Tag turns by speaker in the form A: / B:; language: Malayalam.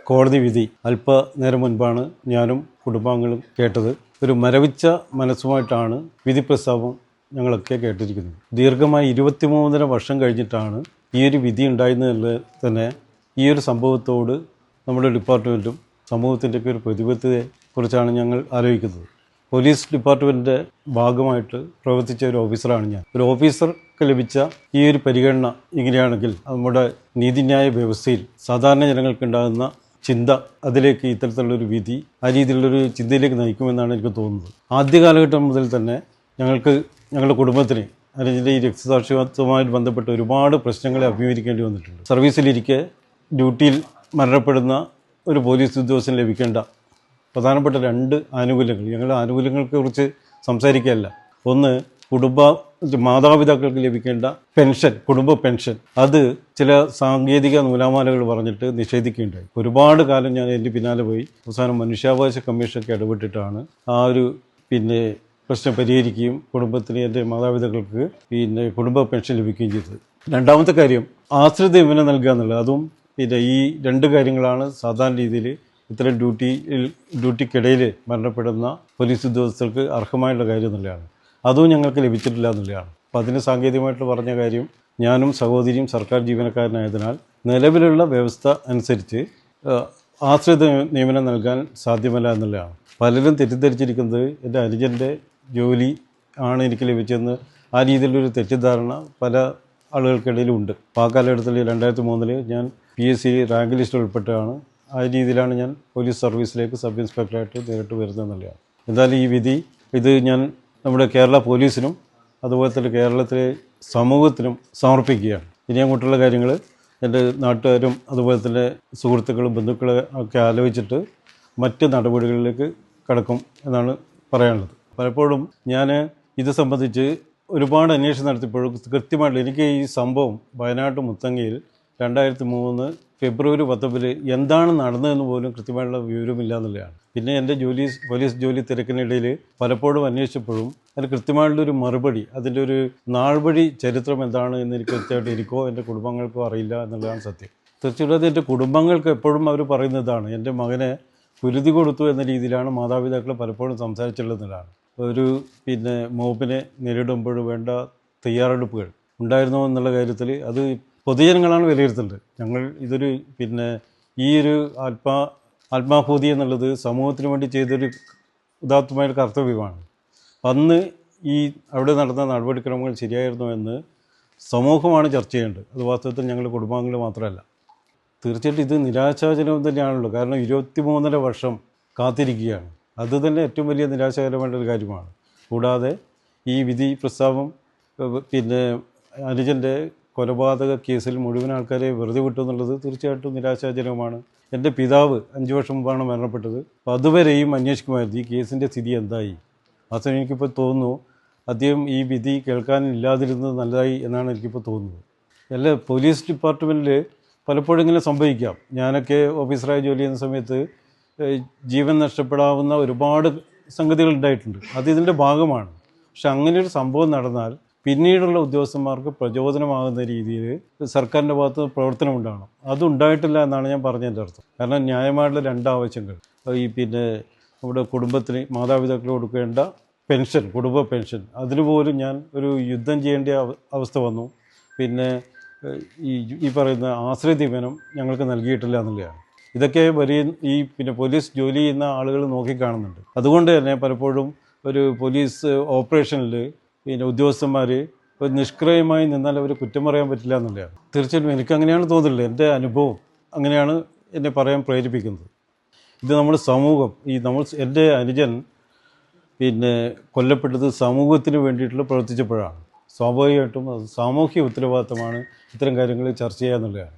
A: കോടതി വിധി അല്പനേരം മുൻപാണ് ഞാനും കുടുംബാംഗങ്ങളും കേട്ടത്. ഒരു മരവിച്ച മനസ്സുമായിട്ടാണ് വിധി പ്രസ്താവം ഞങ്ങളൊക്കെ കേട്ടിരിക്കുന്നത്. ദീർഘമായി 23 വർഷം കഴിഞ്ഞിട്ടാണ് ഈ ഒരു വിധി ഉണ്ടായിരുന്നതിൽ തന്നെ ഈ ഒരു സംഭവത്തോട് നമ്മുടെ ഡിപ്പാർട്ട്മെൻറ്റും സമൂഹത്തിൻ്റെയൊക്കെ ഒരു പ്രതിബദ്ധതയെക്കുറിച്ചാണ് ഞങ്ങൾ ആലോചിക്കുന്നത്. പോലീസ് ഡിപ്പാർട്ട്മെൻറ്റിൻ്റെ ഭാഗമായിട്ട് പ്രവർത്തിച്ച ഒരു ഓഫീസറാണ് ഞാൻ. ഒരു ഓഫീസർക്ക് ലഭിച്ച ഈ ഒരു പരിഗണന ഇങ്ങനെയാണെങ്കിൽ നമ്മുടെ നീതിന്യായ വ്യവസ്ഥയിൽ സാധാരണ ജനങ്ങൾക്കുണ്ടാകുന്ന ചിന്ത അതിലേക്ക് ഇത്തരത്തിലുള്ളൊരു വിധി ആ രീതിയിലുള്ളൊരു ചിന്തയിലേക്ക് നയിക്കുമെന്നാണ് എനിക്ക് തോന്നുന്നത്. ആദ്യ കാലഘട്ടം മുതൽ തന്നെ ഞങ്ങളുടെ കുടുംബത്തിന് അതിൻ്റെ ഈ രക്തസാക്ഷിത്വവുമായി ബന്ധപ്പെട്ട് ഒരുപാട് പ്രശ്നങ്ങളെ അഭിമുഖീകരിക്കേണ്ടി വന്നിട്ടുണ്ട്. സർവീസിലിരിക്കെ ഡ്യൂട്ടിയിൽ മരണപ്പെടുന്ന ഒരു പോലീസ് ഉദ്യോഗസ്ഥന് ലഭിക്കേണ്ട പ്രധാനപ്പെട്ട 2 ആനുകൂല്യങ്ങൾ, ഞങ്ങളുടെ ആനുകൂല്യങ്ങളെ കുറിച്ച് സംസാരിക്കുകയല്ല. ഒന്ന്, മാതാപിതാക്കൾക്ക് ലഭിക്കേണ്ട പെൻഷൻ, കുടുംബ പെൻഷൻ, അത് ചില സാങ്കേതിക നൂലാമാലകൾ പറഞ്ഞിട്ട് നിഷേധിക്കുകയുണ്ടായി. ഒരുപാട് കാലം ഞാൻ എൻ്റെ പിന്നാലെ പോയി അവസാനം മനുഷ്യാവകാശ കമ്മീഷനൊക്കെ ഇടപെട്ടിട്ടാണ് ആ ഒരു പ്രശ്നം പരിഹരിക്കുകയും കുടുംബത്തിന് എൻ്റെ മാതാപിതാക്കൾക്ക് കുടുംബ പെൻഷൻ ലഭിക്കുകയും ചെയ്തത്. രണ്ടാമത്തെ കാര്യം ആശ്രിത നിയമനം നൽകുക എന്നുള്ളത്. അതും ഈ 2 കാര്യങ്ങളാണ് സാധാരണ രീതിയിൽ ഇത്തരം ഡ്യൂട്ടിക്കിടയിൽ മരണപ്പെടുന്ന പോലീസ് ഉദ്യോഗസ്ഥർക്ക് അർഹമായുള്ള കാര്യം എന്നുള്ളതാണ്. അതും ഞങ്ങൾക്ക് ലഭിച്ചിട്ടില്ല എന്നുള്ളതാണ്. അപ്പം അതിന് സാങ്കേതികമായിട്ട് പറഞ്ഞ കാര്യം, ഞാനും സഹോദരിയും സർക്കാർ ജീവനക്കാരനായതിനാൽ നിലവിലുള്ള വ്യവസ്ഥ അനുസരിച്ച് ആശ്രിത നിയമനം നൽകാൻ സാധ്യമല്ല എന്നുള്ളതാണ്. പലരും തെറ്റിദ്ധരിച്ചിരിക്കുന്നത് എൻ്റെ അനുജൻ്റെ ജോലി ആണ് എനിക്ക് ലഭിച്ചതെന്ന്. ആ രീതിയിലൊരു തെറ്റിദ്ധാരണ പല ആളുകൾക്കിടയിലും ഉണ്ട്. അപ്പോൾ ആ കാലഘട്ടത്തിൽ 2003 ഞാൻ PSC റാങ്ക് ലിസ്റ്റിൽ ഉൾപ്പെട്ടാണ്. ആ രീതിയിലാണ് ഞാൻ പോലീസ് സർവീസിലേക്ക് സബ് ഇൻസ്പെക്ടറായിട്ട് നേരിട്ട് വരുന്നതെന്നുള്ളതാണ്. എന്തായാലും ഈ വിധി ഞാൻ നമ്മുടെ കേരള പോലീസിനും അതുപോലെ തന്നെ കേരളത്തിലെ സമൂഹത്തിനും സമർപ്പിക്കുകയാണ്. ഇനി അങ്ങോട്ടുള്ള കാര്യങ്ങൾ എൻ്റെ നാട്ടുകാരും അതുപോലെ തന്നെ സുഹൃത്തുക്കളും ബന്ധുക്കളും ഒക്കെ ആലോചിച്ചിട്ട് മറ്റ് നടപടികളിലേക്ക് കടക്കും എന്നാണ് പറയാനുള്ളത്. പലപ്പോഴും ഞാൻ ഇത് സംബന്ധിച്ച് ഒരുപാട് അന്വേഷണം നടത്തിയപ്പോഴും കൃത്യമായിട്ട് എനിക്ക് ഈ സംഭവം വയനാട് മുത്തങ്ങയിൽ 2003 ഫെബ്രുവരി 19 എന്താണ് നടന്നതെന്ന് പോലും കൃത്യമായിട്ടുള്ള വിവരമില്ല എന്നുള്ളതാണ്. പിന്നെ എൻ്റെ പോലീസ് ജോലി തിരക്കിനിടയിൽ പലപ്പോഴും അന്വേഷിച്ചപ്പോഴും അതിന് കൃത്യമായിട്ടുള്ളൊരു മറുപടി, അതിൻ്റെ ഒരു നാൾവഴി ചരിത്രം എന്താണ് എന്ന് എനിക്ക് കൃത്യമായിട്ട് എനിക്കോ എൻ്റെ കുടുംബങ്ങൾക്കോ അറിയില്ല എന്നുള്ളതാണ് സത്യം. തീർച്ചയായിട്ടും എൻ്റെ കുടുംബങ്ങൾക്ക് എപ്പോഴും അവർ പറയുന്നതാണ്, എൻ്റെ മകനെ കുരുതി കൊടുത്തു എന്ന രീതിയിലാണ് മാതാപിതാക്കൾ പലപ്പോഴും സംസാരിച്ചിട്ടുള്ളതാണ്. ഒരു മോബിനെ നേരിടുമ്പോൾ വേണ്ട തയ്യാറെടുപ്പുകൾ ഉണ്ടായിരുന്നോ എന്നുള്ള കാര്യത്തിൽ അത് പൊതുജനങ്ങളാണ് വിലയിരുത്തേണ്ടത്. ഞങ്ങൾ ഇതൊരു ഈ ഒരു ആത്മാഹൂതി എന്നുള്ളത് സമൂഹത്തിന് വേണ്ടി ചെയ്തൊരു ഉദാത്തമായൊരു കർത്തവ്യമാണ്. അന്ന് അവിടെ നടന്ന നടപടിക്രമങ്ങൾ ശരിയായിരുന്നോ എന്ന് സമൂഹമാണ് ചർച്ച ചെയ്യേണ്ടത്. അത് വാസ്തവത്തിൽ ഞങ്ങളുടെ കുടുംബാംഗങ്ങൾ മാത്രമല്ല. തീർച്ചയായിട്ടും ഇത് നിരാശാജനകം തന്നെയാണല്ലോ. കാരണം 23 വർഷം കാത്തിരിക്കുകയാണ്. അത് തന്നെ ഏറ്റവും വലിയ നിരാശാകരമായിട്ടൊരു കാര്യമാണ്. കൂടാതെ ഈ വിധി പ്രസ്താവം അനുജൻ്റെ കൊലപാതക കേസിൽ മുഴുവൻ ആൾക്കാരെ വെറുതെ വിട്ടു എന്നുള്ളത് തീർച്ചയായിട്ടും നിരാശാജനകമാണ്. എൻ്റെ പിതാവ് 5 വർഷം മുമ്പാണ് മരണപ്പെട്ടത്. അപ്പോൾ അതുവരെയും അന്വേഷിക്കുമായിരുന്നു ഈ കേസിൻ്റെ സ്ഥിതി എന്തായി. മാത്രമേ എനിക്കിപ്പോൾ തോന്നുന്നു അദ്ദേഹം ഈ വിധി കേൾക്കാനില്ലാതിരുന്നത് നല്ലതായി എന്നാണ് എനിക്കിപ്പോൾ തോന്നുന്നത്. എല്ലാ പോലീസ് ഡിപ്പാർട്ട്മെൻറ്റിൽ പലപ്പോഴും ഇങ്ങനെ സംഭവിക്കാം. ഞാനൊക്കെ ഓഫീസറായി ജോലി ചെയ്യുന്ന സമയത്ത് ജീവൻ നഷ്ടപ്പെടാവുന്ന ഒരുപാട് സംഗതികൾ ഉണ്ടായിട്ടുണ്ട്. അത് ഇതിൻ്റെ ഭാഗമാണ്. പക്ഷെ അങ്ങനെയൊരു സംഭവം നടന്നാൽ പിന്നീടുള്ള ഉദ്യോഗസ്ഥന്മാർക്ക് പ്രചോദനമാകുന്ന രീതിയിൽ സർക്കാരിൻ്റെ ഭാഗത്ത് പ്രവർത്തനം ഉണ്ടാകണം. അതുണ്ടായിട്ടില്ല എന്നാണ് ഞാൻ പറഞ്ഞതിൻ്റെ അർത്ഥം. കാരണം ന്യായമായിട്ടുള്ള 2 ആവശ്യങ്ങൾ, നമ്മുടെ കുടുംബത്തിന് മാതാപിതാക്കൾ കൊടുക്കേണ്ട പെൻഷൻ, കുടുംബ പെൻഷൻ, അതിനുപോലും ഞാൻ ഒരു യുദ്ധം ചെയ്യേണ്ട അവസ്ഥ വന്നു. ഈ പറയുന്ന ആശ്രയ നിയമനം ഞങ്ങൾക്ക് നൽകിയിട്ടില്ല എന്നുള്ളതാണ്. ഇതൊക്കെ പോലീസ് ജോലി ചെയ്യുന്ന ആളുകൾ നോക്കിക്കാണുന്നുണ്ട്. അതുകൊണ്ട് തന്നെ പലപ്പോഴും ഒരു പോലീസ് ഓപ്പറേഷനിൽ ഉദ്യോഗസ്ഥന്മാർ നിഷ്ക്രിയമായി നിന്നാൽ അവർ കുറ്റം പറയാൻ പറ്റില്ല എന്നുള്ളതാണ്. തീർച്ചയായിട്ടും എനിക്കങ്ങനെയാണ് തോന്നുന്നത്. എൻ്റെ അനുഭവം അങ്ങനെയാണ് എന്നെ പറയാൻ പ്രേരിപ്പിക്കുന്നത്. ഇത് നമ്മുടെ സമൂഹം എൻ്റെ അനുജൻ കൊല്ലപ്പെട്ടത് സമൂഹത്തിന് വേണ്ടിയിട്ടുള്ള പ്രവർത്തിച്ചപ്പോഴാണ്. സ്വാഭാവികമായിട്ടും അത് സാമൂഹ്യ ഉത്തരവാദിത്തമാണ് ഇത്തരം കാര്യങ്ങൾ ചർച്ച ചെയ്യുക എന്നുള്ളതാണ്.